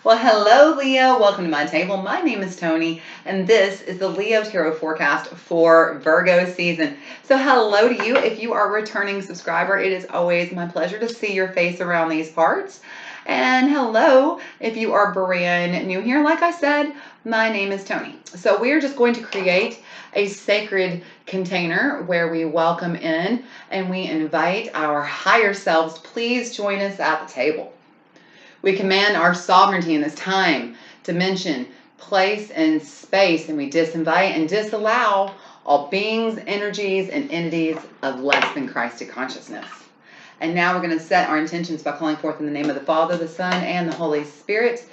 Well, hello, Leo. Welcome to my table. My name is Toni, and this is the Leo Tarot forecast for Virgo season. So hello to you. If you are a returning subscriber, it is always my pleasure to see your face around these parts. And hello, if you are brand new here, like I said, my name is Toni. So we are just going to create a sacred container where we welcome in and we invite our higher selves. Please join us at the table. We command our sovereignty in this time, dimension, place, and space, and we disinvite and disallow all beings, energies, and entities of less than Christed consciousness. And now we're going to set our intentions by calling forth in the name of the Father, the Son, and the Holy Spirit.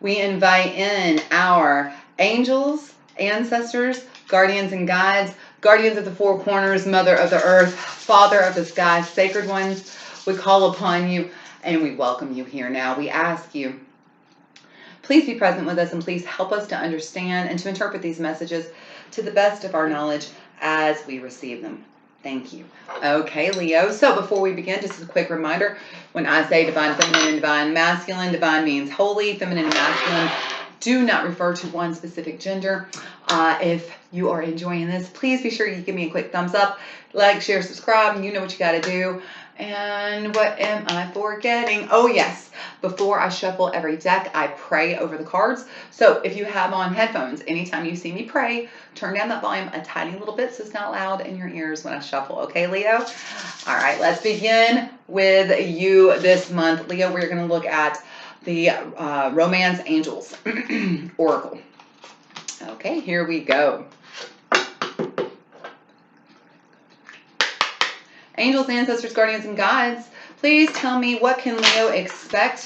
We invite in our angels, ancestors, guardians and guides, guardians of the four corners, Mother of the earth, Father of the sky, sacred ones. We call upon you. And we welcome you here now. We ask you, please be present with us and please help us to understand and to interpret these messages to the best of our knowledge as we receive them. Thank you. Okay, Leo. So before we begin, just a quick reminder, when I say divine feminine and divine masculine, divine means holy, feminine and masculine do not refer to one specific gender. If you are enjoying this, please be sure you give me a quick thumbs up, like, share, subscribe, and you know what you got to do. And what am I forgetting? Oh, yes. Before I shuffle every deck, I pray over the cards. So if you have on headphones, anytime you see me pray, turn down that volume a tiny little bit so it's not loud in your ears when I shuffle. Okay, Leo? All right, let's begin with you this month. Leo, we're going to look at the Romance Angels Oracle. Okay, here we go. Angels, ancestors, guardians, and guides, please tell me, what can Leo expect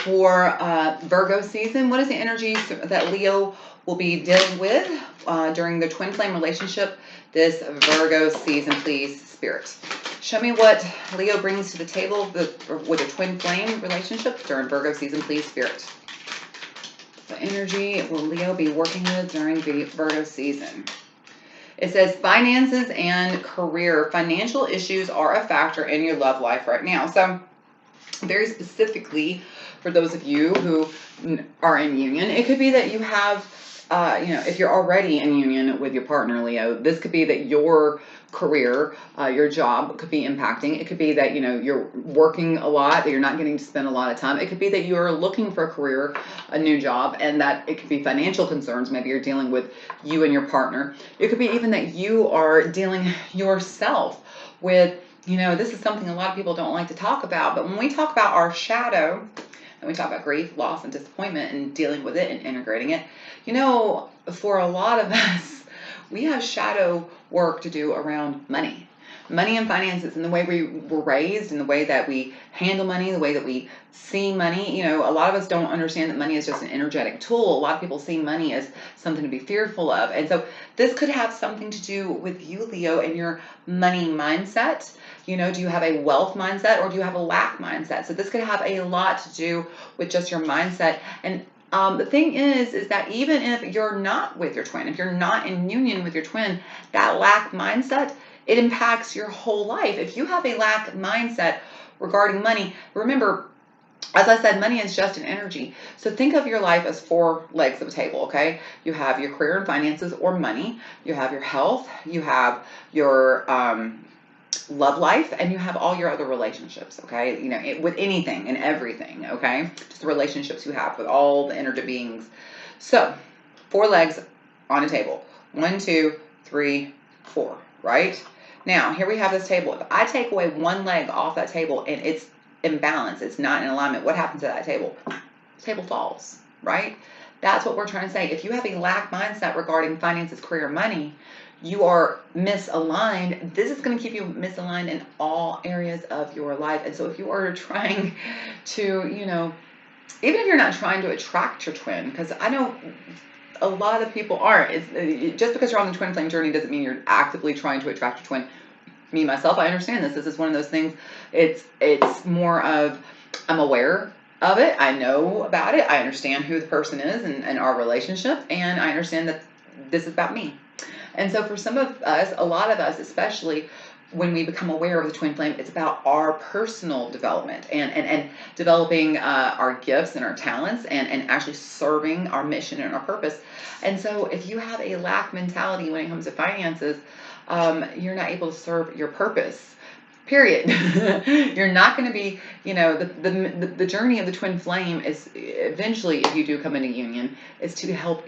for Virgo season? What is the energies that Leo will be dealing with during the twin flame relationship this Virgo season, please, Spirit? Show me what Leo brings to the table with a twin flame relationship during Virgo season, please, Spirit. What energy will Leo be working with during the Virgo season? It says finances and career. Financial issues are a factor in your love life right now. So very specifically for those of you who are in union, it could be that you have, if you're already in union with your partner, Leo, this could be that your career, your job could be impacting. It could be that, you're working a lot, that you're not getting to spend a lot of time. It could be that you're looking for a career, a new job, and that it could be financial concerns. Maybe you're dealing with you and your partner. It could be even that you are dealing yourself with, this is something a lot of people don't like to talk about, but when we talk about our shadow, and we talk about grief, loss, and disappointment and dealing with it and integrating it, for a lot of us, we have shadow work to do around money and finances, and the way we were raised, and the way that we handle money, the way that we see money. A lot of us don't understand that money is just an energetic tool. A lot of people see money as something to be fearful of. And so this could have something to do with you, Leo, and your money mindset. Do you have a wealth mindset or do you have a lack mindset? So this could have a lot to do with just your mindset. And the thing is that even if you're not with your twin, if you're not in union with your twin, that lack mindset, it impacts your whole life. If you have a lack mindset regarding money, remember, as I said, money is just an energy. So think of your life as four legs of a table, okay? You have your career and finances or money. You have your health. You have your love life, and you have all your other relationships, okay? With anything and everything, okay? Just the relationships you have with all the inner beings. So, four legs on a table. 1, 2, 3, 4, right? Now, here we have this table. If I take away one leg off that table and it's imbalanced, it's not in alignment, what happens to that table? The table falls, right? That's what we're trying to say. If you have a lack mindset regarding finances, career, money, you are misaligned. This is going to keep you misaligned in all areas of your life. And so if you are trying to, even if you're not trying to attract your twin, because I know a lot of people aren't. Just because you're on the twin flame journey doesn't mean you're actively trying to attract your twin. Me, myself, I understand this. This is one of those things. It's more of, I'm aware of it. I know about it. I understand who the person is and our relationship. And I understand that this is about me. And so for some of us, a lot of us especially, when we become aware of the twin flame, it's about our personal development and developing our gifts and our talents and actually serving our mission and our purpose. And so if you have a lack mentality when it comes to finances, you're not able to serve your purpose. Period. You're not going to be, the journey of the twin flame is eventually, if you do come into union, is to help,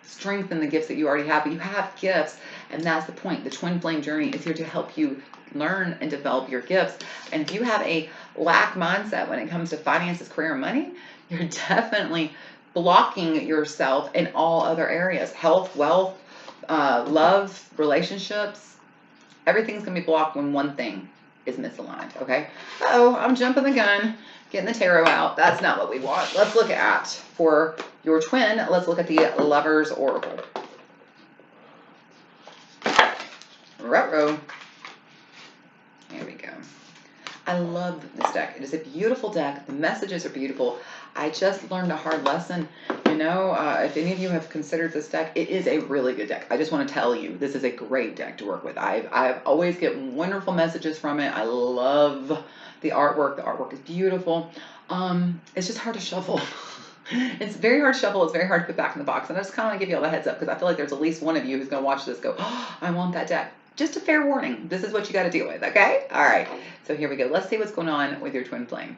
strengthen the gifts that you already have. But you have gifts, and that's the point. The twin flame journey is here to help you learn and develop your gifts. And if you have a lack mindset when it comes to finances, career, and money, you're definitely blocking yourself in all other areas: health, wealth, love, relationships. Everything's going to be blocked when one thing is misaligned, okay? Oh, I'm jumping the gun, getting the tarot out. That's not what we want. Let's look at, for your twin, let's look at the Lover's Oracle. Ruh-roh. Here we go. I love this deck. It is a beautiful deck. The messages are beautiful. I just learned a hard lesson. If any of you have considered this deck, it is a really good deck. I just want to tell you, this is a great deck to work with. I always get wonderful messages from it. I love the artwork. The artwork is beautiful. It's just hard to shuffle. It's very hard to shuffle. It's very hard to put back in the box. And I just kind of want to give you all the heads up, because I feel like there's at least one of you who's going to watch this go, oh, I want that deck. Just a fair warning. This is what you got to deal with, okay? All right. So here we go. Let's see what's going on with your twin flame.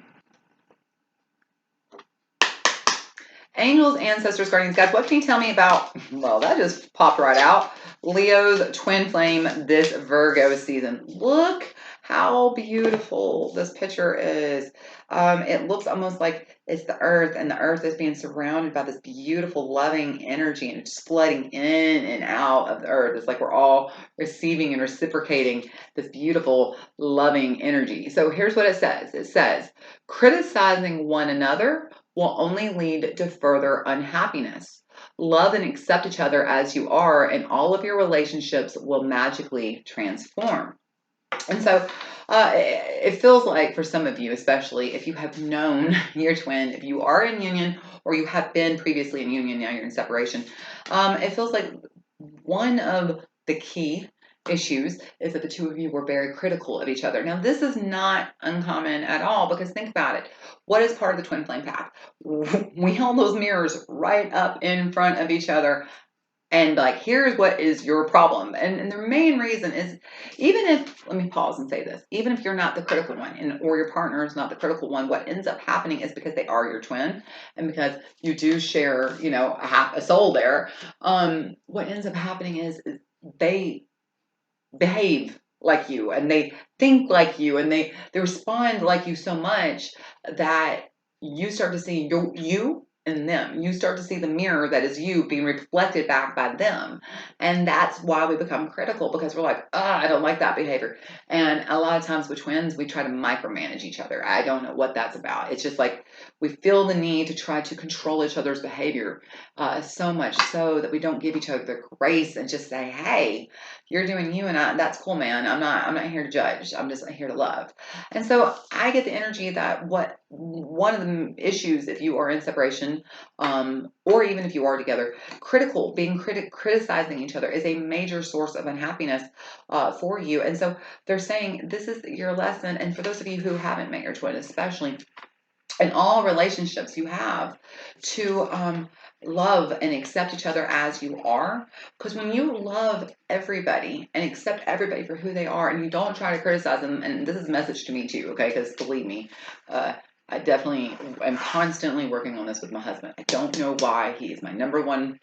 Angels, ancestors, guardians, guides, what can you tell me about, well, that just popped right out, Leo's twin flame this Virgo season. Look how beautiful this picture is. It looks almost like it's the earth, and the earth is being surrounded by this beautiful, loving energy, and it's just flooding in and out of the earth. It's like we're all receiving and reciprocating this beautiful, loving energy. So here's what it says. It says, criticizing one another will only lead to further unhappiness. Love and accept each other as you are, and all of your relationships will magically transform. And so it feels like, for some of you, especially if you have known your twin, if you are in union or you have been previously in union, now you're in separation, it feels like one of the key issues is that the two of you were very critical of each other. Now, this is not uncommon at all, because think about it. What is part of the twin flame path? We hold those mirrors right up in front of each other, and like, here's what is your problem. And the main reason is, even if, let me pause and say this, even if you're not the critical one, or your partner is not the critical one, what ends up happening is, because they are your twin, and because you do share, a soul there, what ends up happening is they behave like you, and they think like you, and they respond like you so much that you start to see you in them. You start to see the mirror that is you being reflected back by them. And that's why we become critical, because we're like, I don't like that behavior. And a lot of times with twins, we try to micromanage each other. I don't know what that's about. It's just like we feel the need to try to control each other's behavior, so much so that we don't give each other the grace and just say, hey, you're doing you, and that's cool, man. I'm not here to judge. I'm just here to love. And so I get the energy that one of the issues, if you are in separation, or even if you are together, criticizing each other is a major source of unhappiness for you. And so they're saying this is your lesson. And for those of you who haven't met your twin, especially in all relationships, you have to love and accept each other as you are. Because when you love everybody and accept everybody for who they are, and you don't try to criticize them, and this is a message to me too, okay? Because believe me, I definitely am constantly working on this with my husband. I don't know why. He is my number one.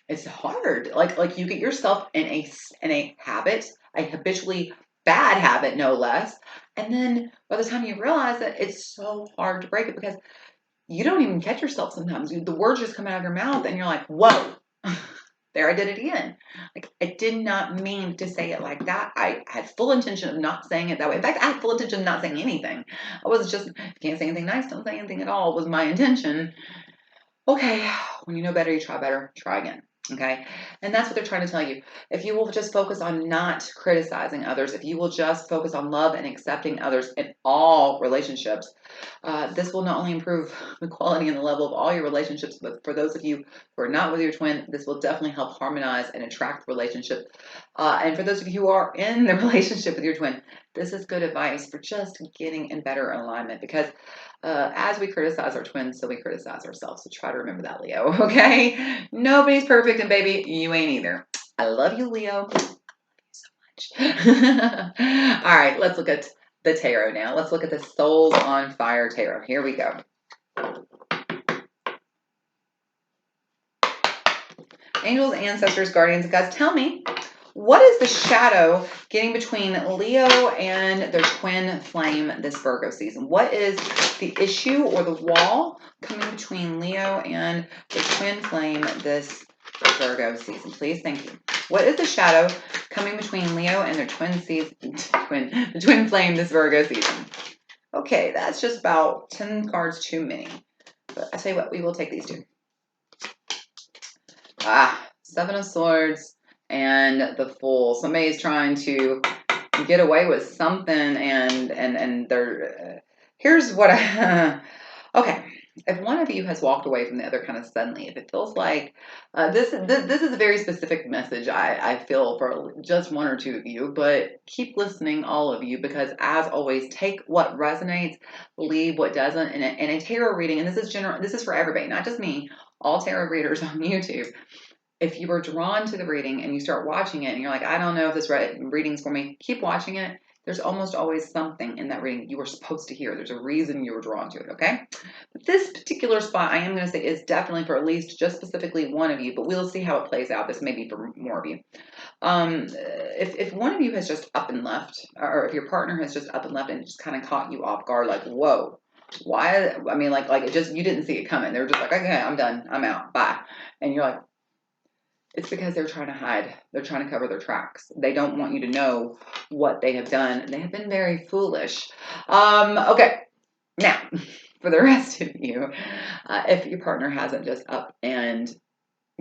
It's hard. Like you get yourself in a habit, a habitually bad habit, no less. And then by the time you realize that, it's so hard to break it, because you don't even catch yourself sometimes. The words just come out of your mouth, and you're like, whoa, there, I did it again. Like, I did not mean to say it like that. I had full intention of not saying it that way. In fact, I had full intention of not saying anything. I was just, if you can't say anything nice, don't say anything at all, was my intention. Okay, when you know better, you try better, try again. Okay. And that's what they're trying to tell you. If you will just focus on not criticizing others, if you will just focus on love and accepting others in all relationships, this will not only improve the quality and the level of all your relationships, but for those of you who are not with your twin, this will definitely help harmonize and attract the relationship. And for those of you who are in the relationship with your twin, this is good advice for just getting in better alignment, because as we criticize our twins, so we criticize ourselves. So try to remember that, Leo, okay? Nobody's perfect, and baby, you ain't either. I love you, Leo. So much. All right, let's look at the tarot now. Let's look at the Souls on Fire tarot. Here we go. Angels, ancestors, guardians, and guides, tell me, what is the shadow getting between Leo and their twin flame this Virgo season? What is the issue or the wall coming between Leo and the twin flame this Virgo season? Please, thank you. What is the shadow coming between Leo and their the twin flame this Virgo season? Okay, that's just about 10 cards too many. But I tell you what, we will take these two. Seven of Swords and the Fool. Somebody's trying to get away with something, and they're here's what okay. If one of you has walked away from the other kind of suddenly, if it feels like this is a very specific message, I feel, for just one or two of you, but keep listening, all of you, because as always, take what resonates, leave what doesn't. In a tarot reading, and this is general, this is for everybody, not just me, all tarot readers on YouTube. If you were drawn to the reading and you start watching it and you're like, I don't know if this reading's for me, keep watching it. There's almost always something in that reading you were supposed to hear. There's a reason you were drawn to it, okay? But this particular spot, I am going to say, is definitely for at least just specifically one of you, but we'll see how it plays out. This may be for more of you. If one of you has just up and left, or if your partner has just up and left and just kind of caught you off guard, like, whoa, why? I mean, like it just, you didn't see it coming. They were just like, okay, I'm done. I'm out. Bye. And you're like, it's because they're trying to hide. They're trying to cover their tracks. They don't want you to know what they have done. They have been very foolish. Okay. Now, for the rest of you, if your partner hasn't just up and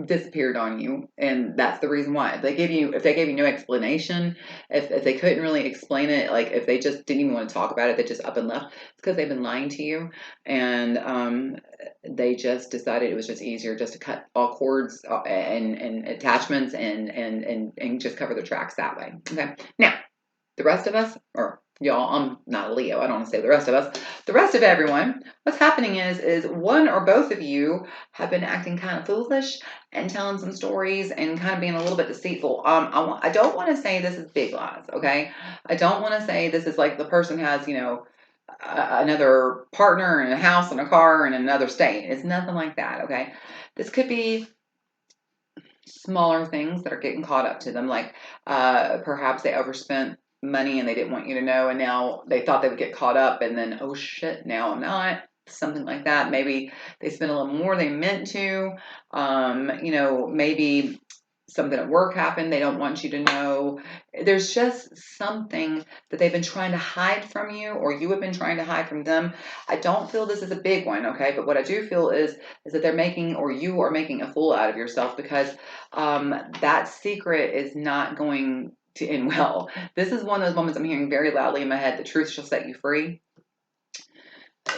disappeared on you, and that's the reason why, if they gave you no explanation, if they couldn't really explain it, like if they just didn't even want to talk about it, they just up and left, it's because they've been lying to you, and they just decided it was just easier just to cut all cords and attachments and just cover their tracks that way. Okay, now the rest of us, or y'all, I'm not a Leo, I don't want to say the rest of us, the rest of everyone, what's happening is one or both of you have been acting kind of foolish and telling some stories and kind of being a little bit deceitful. I don't want to say this is big lies, okay? I don't want to say this is like the person has, another partner and a house and a car in another state. It's nothing like that, okay? This could be smaller things that are getting caught up to them, like perhaps they overspent money and they didn't want you to know, and now they thought they would get caught up, and then, oh shit, now I'm not. Something like that. Maybe they spent a little more than they meant to. Maybe something at work happened they don't want you to know. There's just something that they've been trying to hide from you, or you have been trying to hide from them. I don't feel this is a big one, okay? But what I do feel is that they're making, or you are making, a fool out of yourself, because that secret is not going to end well. This is one of those moments I'm hearing very loudly in my head: the truth shall set you free.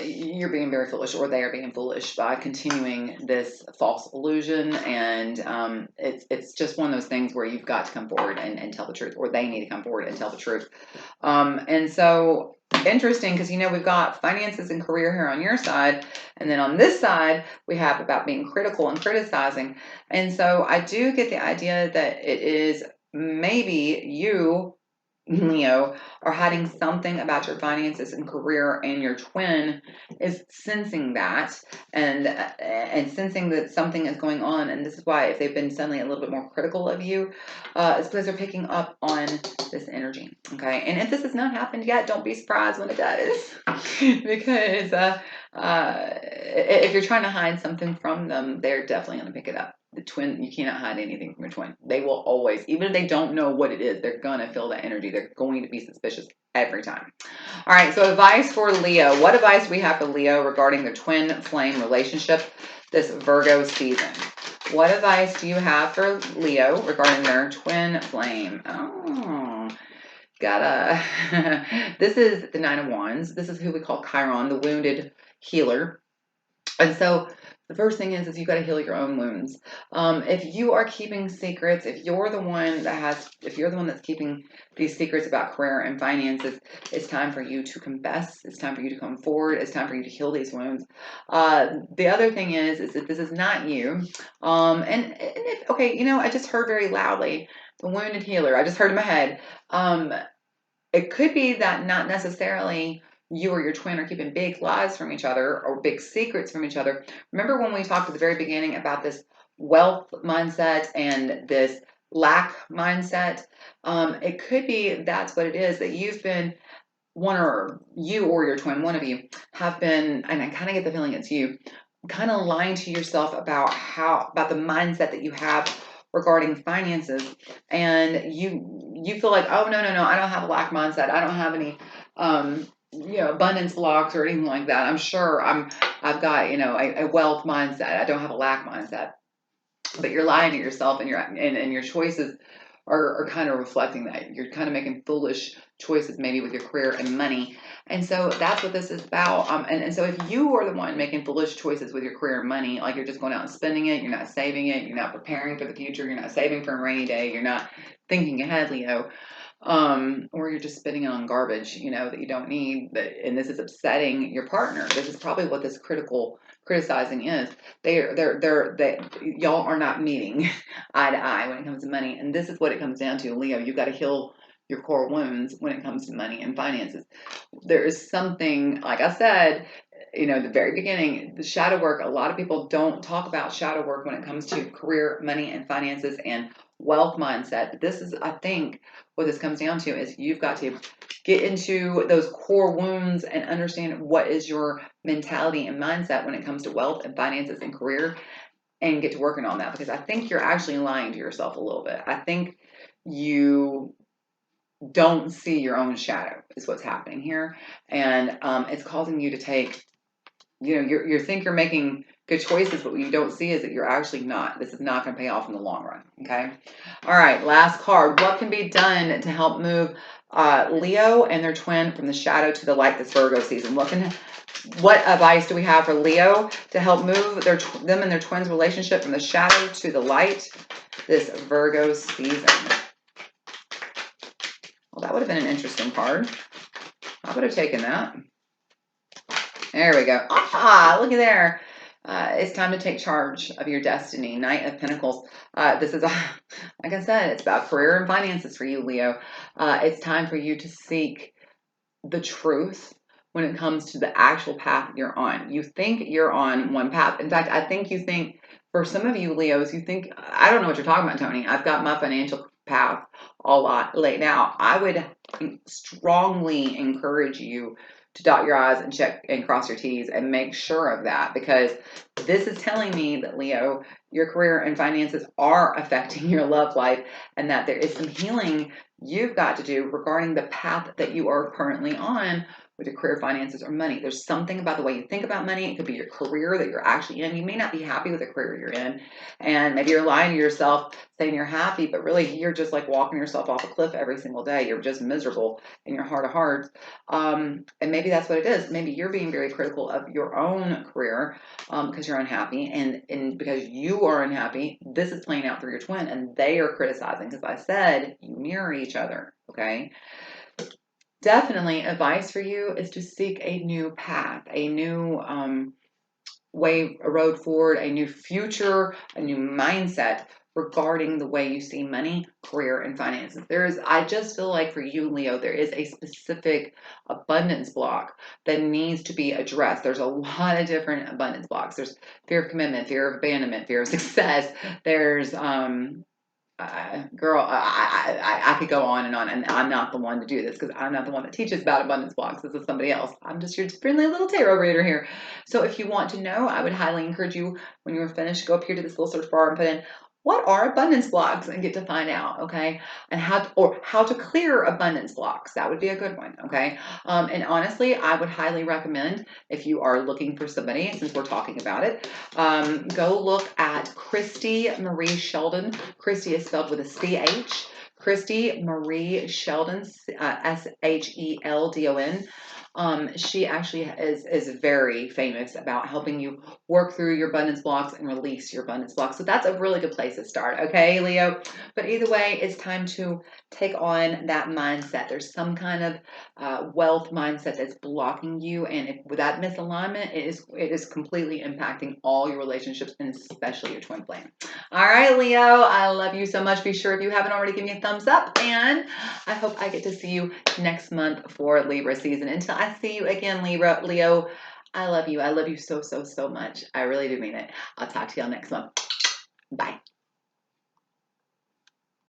You're being very foolish, or they are being foolish by continuing this false illusion, and it's just one of those things where you've got to come forward and tell the truth, or they need to come forward and tell the truth. And so interesting, because we've got finances and career here on your side, and then on this side we have about being critical and criticizing. And so I do get the idea that it is maybe you, Leo, are hiding something about your finances and career, and your twin is sensing that and sensing that something is going on. And this is why, if they've been suddenly a little bit more critical of you, it's because they're picking up on this energy. Okay, and if this has not happened yet, don't be surprised when it does, because if you're trying to hide something from them, they're definitely going to pick it up. The twin, you cannot hide anything from your twin. They will always, even if they don't know what it is, they're going to feel that energy. They're going to be suspicious every time. All right, so advice for Leo. What advice do we have for Leo regarding their twin flame relationship this Virgo season? What advice do you have for Leo regarding their twin flame? Oh, gotta. This is the Nine of Wands. This is who we call Chiron, the wounded healer. And so the first thing is you got to heal your own wounds. If you are keeping secrets, if you're the one that's keeping these secrets about career and finances, it's time for you to confess. It's time for you to come forward. It's time for you to heal these wounds. The other thing is that this is not you. And if, okay, I just heard very loudly the wounded healer. I just heard in my head. It could be that not necessarily you or your twin are keeping big lies from each other or big secrets from each other. Remember when we talked at the very beginning about this wealth mindset and this lack mindset? It could be that's what it is, that you've been you or your twin, one of you, have been, and I kind of get the feeling it's you, kind of lying to yourself about the mindset that you have regarding finances, and you feel like, oh, no, I don't have a lack mindset, I don't have any abundance blocks or anything like that. I'm sure I've got a wealth mindset, I don't have a lack mindset. But you're lying to yourself, and your choices are kind of reflecting that. You're kind of making foolish choices maybe with your career and money. And so that's what this is about. And so if you are the one making foolish choices with your career and money, like you're just going out and spending it, you're not saving it, you're not preparing for the future, you're not saving for a rainy day, you're not thinking ahead, Leo, or you're just spending it on garbage, that you don't need, and this is upsetting your partner. This is probably what this criticizing is. Y'all are not meeting eye to eye when it comes to money, and this is what it comes down to, Leo. You got to heal your core wounds when it comes to money and finances. There is something, like I said, the very beginning, the shadow work. A lot of people don't talk about shadow work when it comes to career, money, and finances and wealth mindset. But this is, I think, what this comes down to is you've got to get into those core wounds and understand what is your mentality and mindset when it comes to wealth and finances and career, and get to working on that, because I think you're actually lying to yourself a little bit. I think you don't see your own shadow is what's happening here, and it's causing you to take, you think you're making good choices, but what you don't see is that you're actually not. This is not going to pay off in the long run. Okay. All right. Last card. What can be done to help move Leo and their twin from the shadow to the light this Virgo season? What advice do we have for Leo to help move them and their twins' relationship from the shadow to the light this Virgo season? Well, that would have been an interesting card. I would have taken that. There we go. Look at there. It's time to take charge of your destiny. Knight of Pentacles. This is, like I said, it's about career and finances for you, Leo. It's time for you to seek the truth when it comes to the actual path you're on. You think you're on one path. In fact, I think you think, for some of you Leos, you think, I don't know what you're talking about, Toni. I've got my financial path all laid out. I would strongly encourage you to dot your I's and check and cross your T's and make sure of that, because this is telling me that, Leo, your career and finances are affecting your love life, and that there is some healing you've got to do regarding the path that you are currently on with your career, finances, or money. There's something about the way you think about money. It could be your career that you're actually in. You may not be happy with the career you're in, and maybe you're lying to yourself saying you're happy, but really you're just like walking yourself off a cliff every single day. You're just miserable in your heart of hearts. And maybe that's what it is. Maybe you're being very critical of your own career because you're unhappy, and because you are unhappy, this is playing out through your twin, and they are criticizing, because I said you mirror each other. Okay. Definitely advice for you is to seek a new path, a new a road forward, a new future, a new mindset regarding the way you see money, career, and finances. I just feel like for you, Leo, there is a specific abundance block that needs to be addressed. There's a lot of different abundance blocks. There's fear of commitment, fear of abandonment, fear of success. There's girl, I could go on, and I'm not the one to do this, because I'm not the one that teaches about abundance blocks. This is somebody else. I'm just your friendly little tarot reader here. So if you want to know, I would highly encourage you, when you're finished, go up here to this little search bar and put in what are abundance blocks, and get to find out, okay? And how to clear abundance blocks. That would be a good one, okay? And honestly, I would highly recommend, if you are looking for somebody, since we're talking about it, go look at Christy Marie Sheldon. Christy is spelled with a CH. Christy Marie Sheldon, Sheldon. She actually is very famous about helping you work through your abundance blocks and release your abundance blocks. So that's a really good place to start, okay, Leo? But either way, it's time to take on that mindset. There's some kind of wealth mindset that's blocking you, and if with that misalignment, it is completely impacting all your relationships and especially your twin flame. All right, Leo, I love you so much. Be sure, if you haven't already, give me a thumbs up, and I hope I get to see you next month for Libra season. Until I see you again, Leo, I love you. I love you so, so, so much. I really do mean it. I'll talk to y'all next month. Bye.